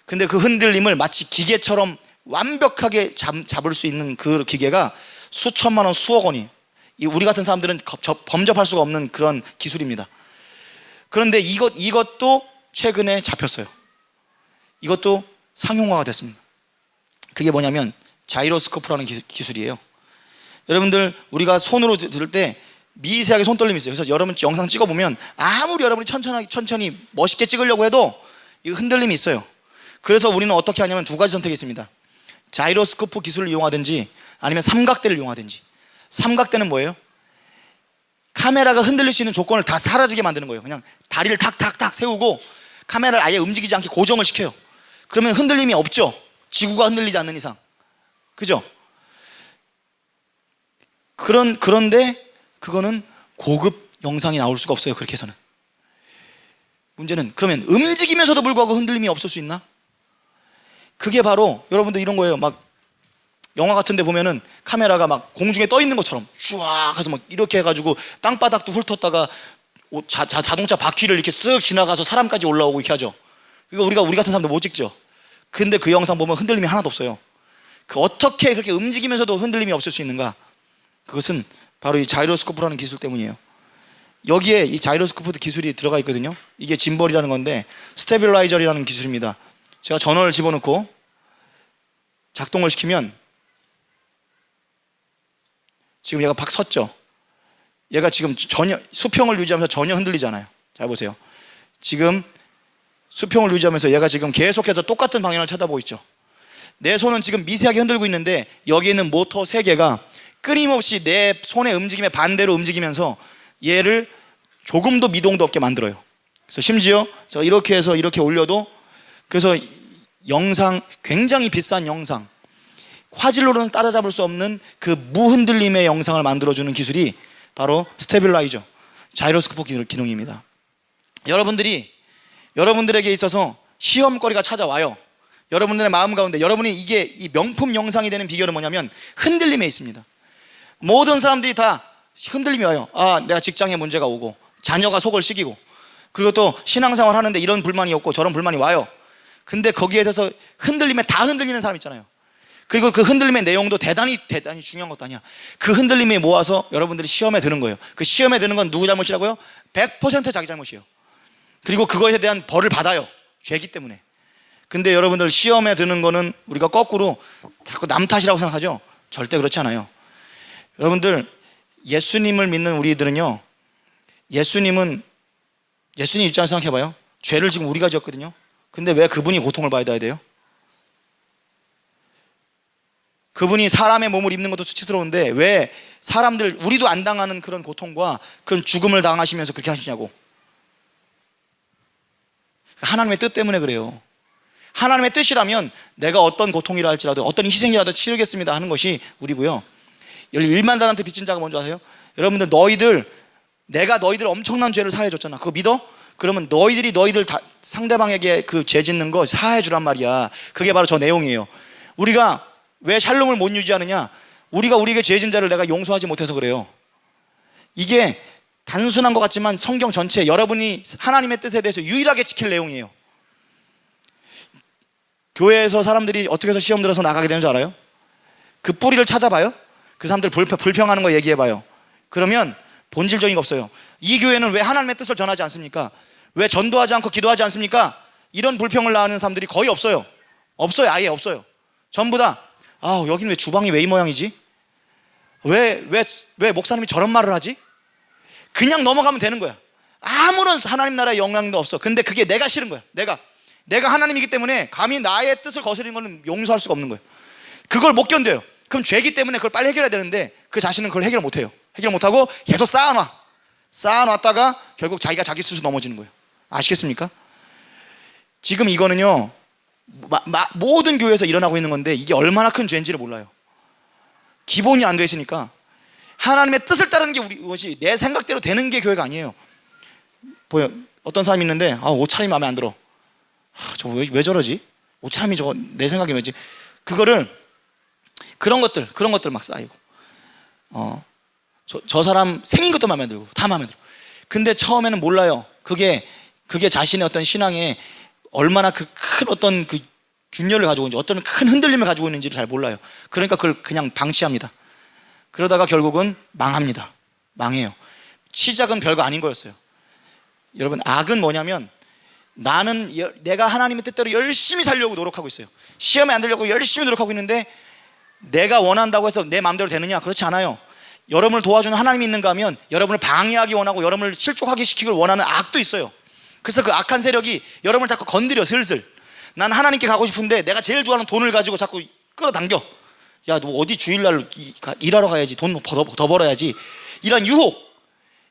근데 그 흔들림을 마치 기계처럼 완벽하게 잡을 수 있는 그 기계가 수천만 원, 수억 원이, 우리 같은 사람들은 범접할 수가 없는 그런 기술입니다. 그런데 이것도 최근에 잡혔어요. 이것도 상용화가 됐습니다. 그게 뭐냐면 자이로스코프라는 기술이에요. 여러분들, 우리가 손으로 들 때 미세하게 손떨림이 있어요. 그래서 여러분 영상 찍어보면 아무리 여러분이 천천히 멋있게 찍으려고 해도 이 흔들림이 있어요. 그래서 우리는 어떻게 하냐면 2가지 선택이 있습니다. 자이로스코프 기술을 이용하든지 아니면 삼각대를 이용하든지. 삼각대는 뭐예요? 카메라가 흔들릴 수 있는 조건을 다 사라지게 만드는 거예요. 그냥 다리를 탁탁탁 세우고 카메라를 아예 움직이지 않게 고정을 시켜요. 그러면 흔들림이 없죠. 지구가 흔들리지 않는 이상. 그죠? 그런데 그거는 고급 영상이 나올 수가 없어요. 그렇게 해서는. 문제는, 그러면 움직이면서도 불구하고 흔들림이 없을 수 있나? 그게 바로, 여러분들 이런 거예요. 막 영화 같은 데 보면은 카메라가 막 공중에 떠 있는 것처럼 쫙 해서 막 이렇게 해가지고 땅바닥도 훑었다가 자동차 바퀴를 이렇게 쓱 지나가서 사람까지 올라오고 이렇게 하죠. 이거 우리 같은 사람도 못 찍죠. 근데 그 영상 보면 흔들림이 하나도 없어요. 그 어떻게 그렇게 움직이면서도 흔들림이 없을 수 있는가? 그것은 바로 이 자이로스코프라는 기술 때문이에요. 여기에 이 자이로스코프 기술이 들어가 있거든요. 이게 짐벌이라는 건데 스테빌라이저라는 기술입니다. 제가 전원을 집어넣고 작동을 시키면 지금 얘가 팍 섰죠. 얘가 지금 전혀 수평을 유지하면서 전혀 흔들리잖아요. 잘 보세요. 지금 수평을 유지하면서 얘가 지금 계속해서 똑같은 방향을 쳐다보고 있죠. 내 손은 지금 미세하게 흔들고 있는데 여기 있는 모터 3개가 끊임없이 내 손의 움직임에 반대로 움직이면서 얘를 조금도 미동도 없게 만들어요. 그래서 심지어 제가 이렇게 해서 이렇게 올려도, 그래서 영상, 굉장히 비싼 영상, 화질로는 따라잡을 수 없는 그 무흔들림의 영상을 만들어주는 기술이 바로 스테빌라이저, 자이로스코프 기능입니다. 여러분들에게 있어서 시험거리가 찾아와요. 여러분들의 마음 가운데, 여러분이 이게 이 명품 영상이 되는 비결은 뭐냐면 흔들림에 있습니다. 모든 사람들이 다 흔들림이 와요. 내가 직장에 문제가 오고, 자녀가 속을 시키고, 그리고 또 신앙생활 하는데 이런 불만이 없고 저런 불만이 와요. 근데 거기에 대해서 흔들림에 다 흔들리는 사람 있잖아요. 그리고 그 흔들림의 내용도 대단히 중요한 것도 아니야. 그 흔들림이 모아서 여러분들이 시험에 드는 거예요. 그 시험에 드는 건 누구 잘못이라고요? 100% 자기 잘못이에요. 그리고 그거에 대한 벌을 받아요. 죄기 때문에. 근데 여러분들, 시험에 드는 거는 우리가 거꾸로 자꾸 남 탓이라고 생각하죠. 절대 그렇지 않아요. 여러분들, 예수님을 믿는 우리들은요, 예수님 입장에서 생각해봐요. 죄를 지금 우리가 지었거든요. 근데 왜 그분이 고통을 받아야 돼요? 그분이 사람의 몸을 입는 것도 수치스러운데 왜 사람들, 우리도 안 당하는 그런 고통과 그런 죽음을 당하시면서 그렇게 하시냐고. 하나님의 뜻 때문에 그래요. 하나님의 뜻이라면 내가 어떤 고통이라 할지라도, 어떤 희생이라도 치르겠습니다 하는 것이 우리고요. 1만달란트 빚진 자가 뭔지 아세요? 여러분들, 내가 너희들 엄청난 죄를 사해줬잖아. 그거 믿어? 그러면 너희들 상대방에게 그 죄 짓는 거 사해 주란 말이야. 그게 바로 저 내용이에요. 우리가 왜 샬롬을 못 유지하느냐? 우리가 우리에게 죄 진 자를 내가 용서하지 못해서 그래요. 이게 단순한 것 같지만 성경 전체 여러분이 하나님의 뜻에 대해서 유일하게 지킬 내용이에요. 교회에서 사람들이 어떻게 해서 시험 들어서 나가게 되는 줄 알아요? 그 뿌리를 찾아봐요. 그 사람들 불평하는 거 얘기해봐요. 그러면 본질적인 거 없어요. 이 교회는 왜 하나님의 뜻을 전하지 않습니까? 왜 전도하지 않고 기도하지 않습니까? 이런 불평을 낳는 사람들이 거의 없어요. 없어요. 아예 없어요. 전부 다 여기는 왜 주방이 왜 이 모양이지? 왜 목사님이 저런 말을 하지? 그냥 넘어가면 되는 거야. 아무런 하나님 나라의 영향도 없어. 근데 그게 내가 싫은 거야. 내가 하나님이기 때문에 감히 나의 뜻을 거스리는 거는 용서할 수가 없는 거예요. 그걸 못 견뎌요. 그럼 죄이기 때문에 그걸 빨리 해결해야 되는데 그 자신은 그걸 해결 못해요. 해결 못하고 계속 쌓아놨다가 결국 자기가 자기 스스로 넘어지는 거예요. 아시겠습니까? 지금 이거는요 모든 교회에서 일어나고 있는 건데 이게 얼마나 큰 죄인지를 몰라요. 기본이 안 돼 있으니까 하나님의 뜻을 따르는 게 것이 내 생각대로 되는 게 교회가 아니에요. 보여 어떤 사람이 있는데 옷차림이 마음에 안 들어. 저 왜 저러지? 옷차림이 저거 내 생각이 왜지? 그런 것들 막 쌓이고 저 사람 생긴 것도 마음에 안 들고 다 마음에 들어. 근데 처음에는 몰라요. 그게 자신의 어떤 신앙에 얼마나 그 큰 어떤 그 균열을 가지고 있는지, 어떤 큰 흔들림을 가지고 있는지를 잘 몰라요. 그러니까 그걸 그냥 방치합니다. 그러다가 결국은 망합니다. 망해요. 시작은 별거 아닌 거였어요. 여러분, 악은 뭐냐면 내가 하나님의 뜻대로 열심히 살려고 노력하고 있어요. 시험에 안 들려고 열심히 노력하고 있는데 내가 원한다고 해서 내 마음대로 되느냐? 그렇지 않아요. 여러분을 도와주는 하나님이 있는가 하면 여러분을 방해하기 원하고 여러분을 실족하게 시키길 원하는 악도 있어요. 그래서 그 악한 세력이 여러분을 자꾸 건드려. 슬슬 난 하나님께 가고 싶은데 내가 제일 좋아하는 돈을 가지고 자꾸 끌어당겨. 야, 너 어디 주일날 일하러 가야지. 돈 더 벌어야지. 이런 유혹,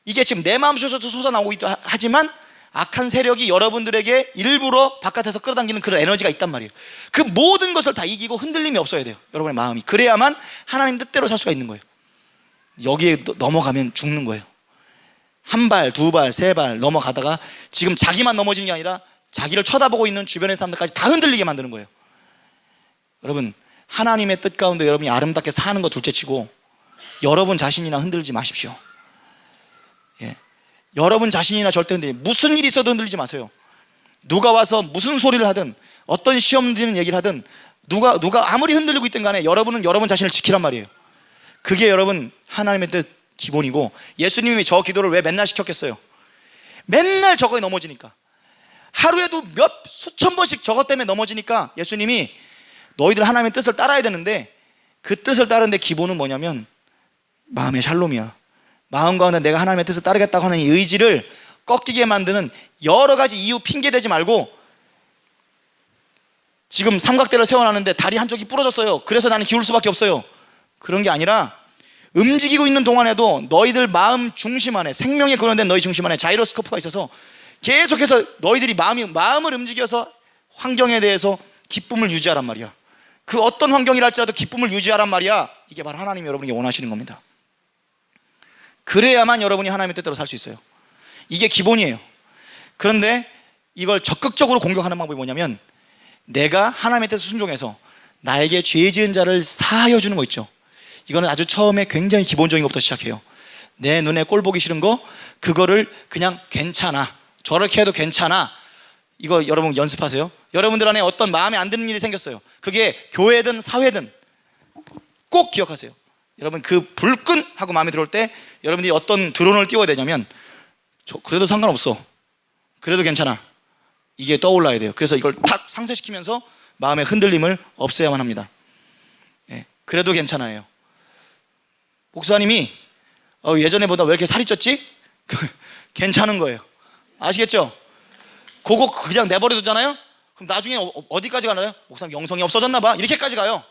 이게 지금 내 마음속에서도 솟아나오고 있다 하지만 악한 세력이 여러분들에게 일부러 바깥에서 끌어당기는 그런 에너지가 있단 말이에요. 그 모든 것을 다 이기고 흔들림이 없어야 돼요. 여러분의 마음이. 그래야만 하나님 뜻대로 살 수가 있는 거예요. 여기에 넘어가면 죽는 거예요. 한 발, 두 발, 세 발 넘어가다가 지금 자기만 넘어지는 게 아니라 자기를 쳐다보고 있는 주변의 사람들까지 다 흔들리게 만드는 거예요. 여러분, 하나님의 뜻 가운데 여러분이 아름답게 사는 거 둘째치고 여러분 자신이나 흔들지 마십시오. 예. 여러분 자신이나 절대 흔들리지, 무슨 일이 있어도 흔들리지 마세요. 누가 와서 무슨 소리를 하든 어떤 시험 드는 얘기를 하든 누가 아무리 흔들리고 있든 간에 여러분은 여러분 자신을 지키란 말이에요. 그게 여러분 하나님의 뜻 기본이고, 예수님이 저 기도를 왜 맨날 시켰겠어요? 맨날 저거에 넘어지니까, 하루에도 수천 번씩 저것 때문에 넘어지니까 예수님이 너희들 하나님의 뜻을 따라야 되는데 그 뜻을 따르는데 기본은 뭐냐면 마음의 샬롬이야. 마음 가운데 내가 하나님의 뜻을 따르겠다고 하는 이 의지를 꺾이게 만드는 여러 가지 이유 핑계 대지 말고, 지금 삼각대를 세워놨는데 다리 한쪽이 부러졌어요. 그래서 나는 기울 수밖에 없어요. 그런 게 아니라 움직이고 있는 동안에도 너희들 마음 중심 안에, 생명의 근원된 너희 중심 안에 자이로스코프가 있어서 계속해서 너희들이 마음을 움직여서 환경에 대해서 기쁨을 유지하란 말이야. 그 어떤 환경이라 할지라도 기쁨을 유지하란 말이야. 이게 바로 하나님이 여러분에게 원하시는 겁니다. 그래야만 여러분이 하나님의 뜻대로 살 수 있어요. 이게 기본이에요. 그런데 이걸 적극적으로 공격하는 방법이 뭐냐면, 내가 하나님의 뜻에 순종해서 나에게 죄 지은 자를 사하여 주는 거 있죠. 이거는 아주 처음에 굉장히 기본적인 것부터 시작해요. 내 눈에 꼴 보기 싫은 거, 그거를 그냥 괜찮아, 저렇게 해도 괜찮아, 이거 여러분 연습하세요. 여러분들 안에 어떤 마음에 안 드는 일이 생겼어요. 그게 교회든 사회든 꼭 기억하세요. 여러분, 그 불끈 하고 마음에 들어올 때 여러분들이 어떤 드론을 띄워야 되냐면, 그래도 상관없어, 그래도 괜찮아, 이게 떠올라야 돼요. 그래서 이걸 탁 상쇄시키면서 마음의 흔들림을 없애야만 합니다. 예, 그래도 괜찮아요. 목사님이 예전에보다 왜 이렇게 살이 쪘지? 괜찮은 거예요. 아시겠죠? 그거 그냥 내버려두잖아요? 그럼 나중에 어디까지 가나요? 목사님 영성이 없어졌나 봐, 이렇게까지 가요.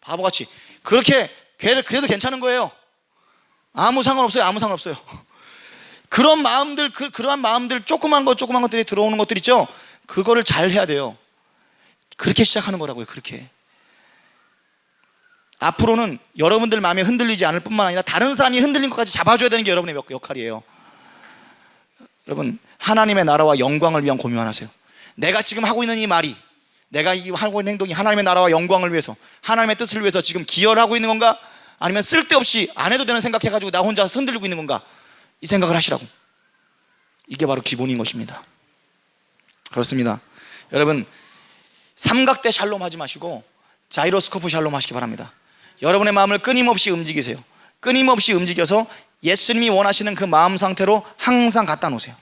바보같이. 그렇게 그래도 괜찮은 거예요. 아무 상관없어요. 아무 상관없어요. 그런 마음들, 그러한 마음들, 조그만 것들이 들어오는 것들 있죠? 그거를 잘 해야 돼요. 그렇게 시작하는 거라고요. 그렇게. 앞으로는 여러분들 마음에 흔들리지 않을 뿐만 아니라 다른 사람이 흔들린 것까지 잡아줘야 되는 게 여러분의 역할이에요. 여러분, 하나님의 나라와 영광을 위한 고민만 하세요. 내가 지금 하고 있는 이 말이, 내가 하고 있는 행동이 하나님의 나라와 영광을 위해서, 하나님의 뜻을 위해서 지금 기여를 하고 있는 건가? 아니면 쓸데없이 안 해도 되는 생각해가지고 나 혼자 흔들리고 있는 건가? 이 생각을 하시라고. 이게 바로 기본인 것입니다. 그렇습니다. 여러분, 삼각대 샬롬 하지 마시고 자이로스코프 샬롬 하시기 바랍니다. 여러분의 마음을 끊임없이 움직이세요. 끊임없이 움직여서 예수님이 원하시는 그 마음 상태로 항상 갖다 놓으세요.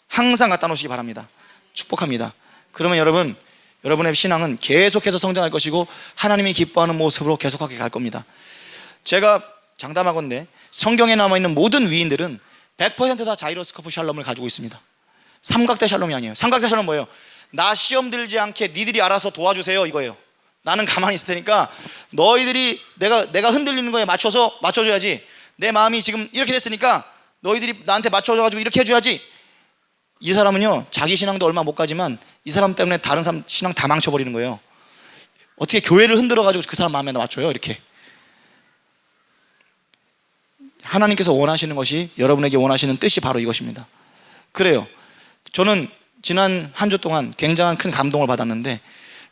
항상 갖다 놓으시기 바랍니다. 축복합니다. 그러면 여러분, 여러분의 신앙은 계속해서 성장할 것이고 하나님이 기뻐하는 모습으로 계속하게 갈 겁니다. 제가 장담하건대 성경에 남아있는 모든 위인들은 100% 다 자이로스코프 샬롬을 가지고 있습니다. 삼각대 샬롬이 아니에요. 삼각대 샬롬 뭐예요? 나 시험 들지 않게 니들이 알아서 도와주세요, 이거예요. 나는 가만히 있을 테니까 너희들이 내가 흔들리는 거에 맞춰줘야지. 내 마음이 지금 이렇게 됐으니까 너희들이 나한테 맞춰줘가지고 이렇게 해줘야지. 이 사람은요, 자기 신앙도 얼마 못 가지만 이 사람 때문에 다른 사람 신앙 다 망쳐버리는 거예요. 어떻게 교회를 흔들어가지고 그 사람 마음에 맞춰요, 이렇게. 하나님께서 원하시는 것이, 여러분에게 원하시는 뜻이 바로 이것입니다. 그래요. 저는 지난 한 주 동안 굉장한 큰 감동을 받았는데,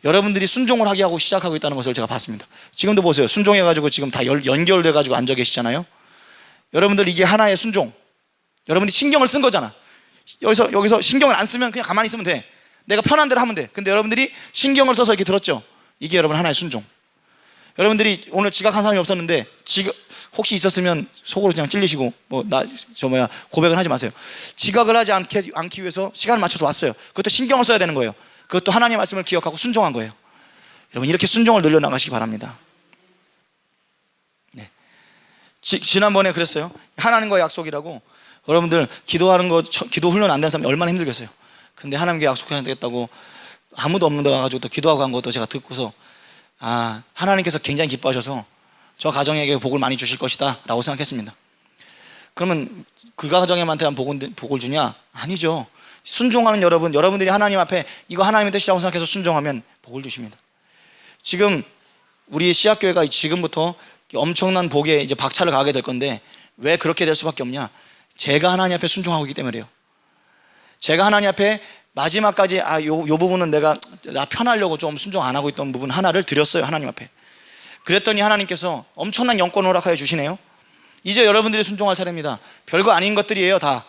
여러분들이 순종을 하게 하고 시작하고 있다는 것을 제가 봤습니다. 지금도 보세요. 순종해가지고 지금 다 연결돼가지고 앉아 계시잖아요. 여러분들 이게 하나의 순종. 여러분들이 신경을 쓴 거잖아. 여기서 신경을 안 쓰면 그냥 가만히 있으면 돼. 내가 편한 대로 하면 돼. 근데 여러분들이 신경을 써서 이렇게 들었죠. 이게 여러분 하나의 순종. 여러분들이 오늘 지각한 사람이 없었는데 혹시 있었으면 속으로 그냥 찔리시고 고백을 하지 마세요. 지각을 하지 않기 위해서 시간을 맞춰서 왔어요. 그것도 신경을 써야 되는 거예요. 그것도 하나님의 말씀을 기억하고 순종한 거예요. 여러분 이렇게 순종을 늘려나가시기 바랍니다. 네. 지난번에 그랬어요. 하나님과의 약속이라고. 여러분들 기도하는 거, 기도 훈련 안 된 사람이 얼마나 힘들겠어요. 근데 하나님께 약속해야 되겠다고 아무도 없는 데 가가지고 또 기도하고 한 것도 제가 듣고서, 하나님께서 굉장히 기뻐하셔서 저 가정에게 복을 많이 주실 것이다 라고 생각했습니다. 그러면 그 가정에만 복을 주냐? 아니죠. 순종하는 여러분들이 하나님 앞에 이거 하나님의 뜻이라고 생각해서 순종하면 복을 주십니다. 지금 우리 씨앗교회가 지금부터 엄청난 복에 이제 박차를 가게 될 건데, 왜 그렇게 될 수밖에 없냐? 제가 하나님 앞에 순종하고 있기 때문에요. 제가 하나님 앞에 마지막까지 요 부분은 나 편하려고 좀 순종 안 하고 있던 부분 하나를 드렸어요, 하나님 앞에. 그랬더니 하나님께서 엄청난 영권을 허락하여 주시네요. 이제 여러분들이 순종할 차례입니다. 별거 아닌 것들이에요, 다.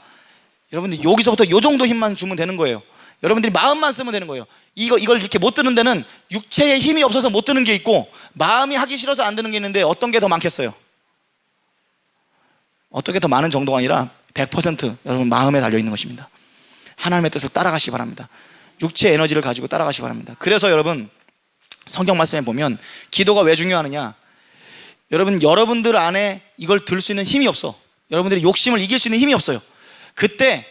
여러분들 여기서부터 요 정도 힘만 주면 되는 거예요. 여러분들이 마음만 쓰면 되는 거예요. 이걸 이렇게 못 드는 데는 육체의 힘이 없어서 못 드는 게 있고, 마음이 하기 싫어서 안 드는 게 있는데 어떤 게 더 많겠어요? 어떻게 더 많은 정도가 아니라 100% 여러분 마음에 달려있는 것입니다. 하나님의 뜻을 따라가시기 바랍니다. 육체의 에너지를 가지고 따라가시기 바랍니다. 그래서 여러분 성경 말씀에 보면 기도가 왜 중요하느냐? 여러분들 안에 이걸 들 수 있는 힘이 없어. 여러분들이 욕심을 이길 수 있는 힘이 없어요. 그때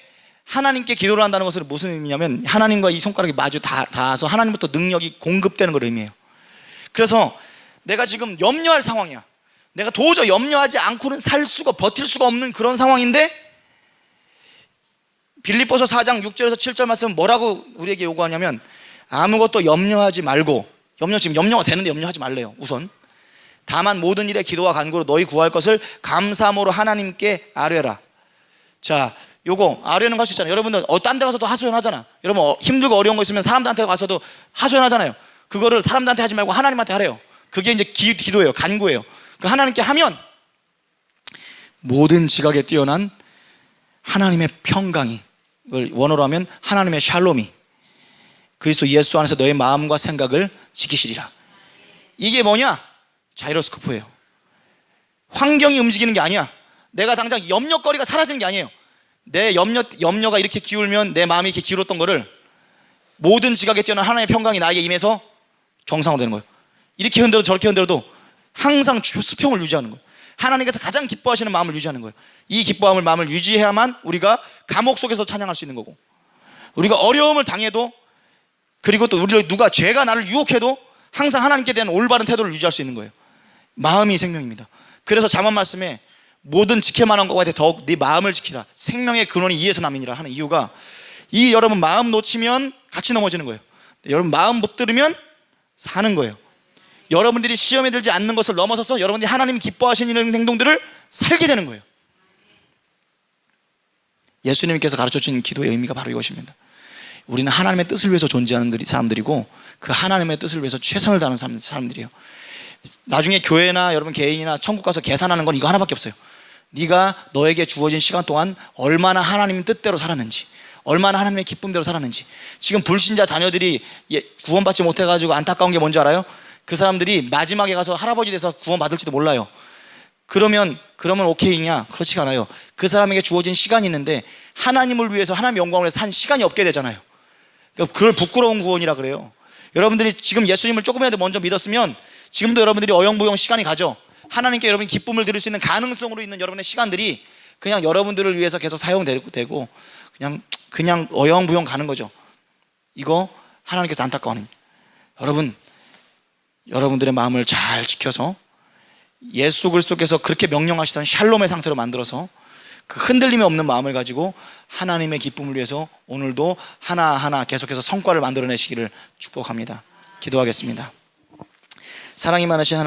하나님께 기도를 한다는 것은 무슨 의미냐면, 하나님과 이 손가락이 마주 닿아서 하나님부터 능력이 공급되는 걸 의미해요. 그래서 내가 지금 염려할 상황이야. 내가 도저히 염려하지 않고는 버틸 수가 없는 그런 상황인데, 빌립보서 4장 6절에서 7절 말씀은 뭐라고 우리에게 요구하냐면, 아무것도 염려하지 말고, 지금 염려가 되는데 염려하지 말래요. 우선 다만 모든 일에 기도와 간구로 너희 구할 것을 감사함으로 하나님께 아뢰라. 자, 요거 아뢰는 거 할 수 있잖아요. 여러분들 딴 데 가서도 하소연하잖아. 여러분 힘들고 어려운 거 있으면 사람들한테 가서도 하소연하잖아요. 그거를 사람들한테 하지 말고 하나님한테 하래요. 그게 이제 기도예요. 간구예요. 그 하나님께 하면 모든 지각에 뛰어난 하나님의 평강이, 이걸 원어로 하면 하나님의 샬롬이 그리스도 예수 안에서 너의 마음과 생각을 지키시리라. 이게 뭐냐? 자이로스코프예요. 환경이 움직이는 게 아니야. 내가 당장 염려거리가 사라지는 게 아니에요. 내 염려가 이렇게 기울면 내 마음이 이렇게 기울었던 거를 모든 지각에 뛰어난 하나님의 평강이 나에게 임해서 정상화되는 거예요. 이렇게 흔들어도 저렇게 흔들어도 항상 수평을 유지하는 거예요. 하나님께서 가장 기뻐하시는 마음을 유지하는 거예요. 이 기뻐함을 마음을 유지해야만 우리가 감옥 속에서 찬양할 수 있는 거고, 우리가 어려움을 당해도, 그리고 또 누가 죄가 나를 유혹해도 항상 하나님께 대한 올바른 태도를 유지할 수 있는 거예요. 마음이 생명입니다. 그래서 잠언 말씀에 모든 지켜만한 것과 더욱 네 마음을 지키라. 생명의 근원이 이에서 남이니라 하는 이유가, 여러분 마음 놓치면 같이 넘어지는 거예요. 여러분 마음 못 들으면 사는 거예요. 여러분들이 시험에 들지 않는 것을 넘어서서 여러분들이 하나님 기뻐하시는 이런 행동들을 살게 되는 거예요. 예수님께서 가르쳐 주신 기도의 의미가 바로 이것입니다. 우리는 하나님의 뜻을 위해서 존재하는 사람들이고 그 하나님의 뜻을 위해서 최선을 다하는 사람들이에요. 나중에 교회나 여러분 개인이나 천국 가서 계산하는 건 이거 하나밖에 없어요. 네가 너에게 주어진 시간 동안 얼마나 하나님의 뜻대로 살았는지, 얼마나 하나님의 기쁨대로 살았는지. 지금 불신자 자녀들이 구원받지 못해가지고 안타까운 게 뭔지 알아요? 그 사람들이 마지막에 가서 할아버지 돼서 구원받을지도 몰라요. 그러면 오케이냐? 그렇지가 않아요. 그 사람에게 주어진 시간이 있는데 하나님을 위해서, 하나님의 영광을 위해서 산 시간이 없게 되잖아요. 그걸 부끄러운 구원이라 그래요. 여러분들이 지금 예수님을 조금이라도 먼저 믿었으면 지금도 여러분들이 어영부영 시간이 가죠. 하나님께 여러분이 기쁨을 드릴 수 있는 가능성으로 있는 여러분의 시간들이 그냥 여러분들을 위해서 계속 사용되고 그냥 어영부영 가는 거죠. 이거 하나님께서 안타까워하는. 여러분들의 마음을 잘 지켜서 예수 그리스도께서 그렇게 명령하시던 샬롬의 상태로 만들어서 그 흔들림이 없는 마음을 가지고 하나님의 기쁨을 위해서 오늘도 하나하나 계속해서 성과를 만들어내시기를 축복합니다. 기도하겠습니다. 사랑이 많으신 하나님,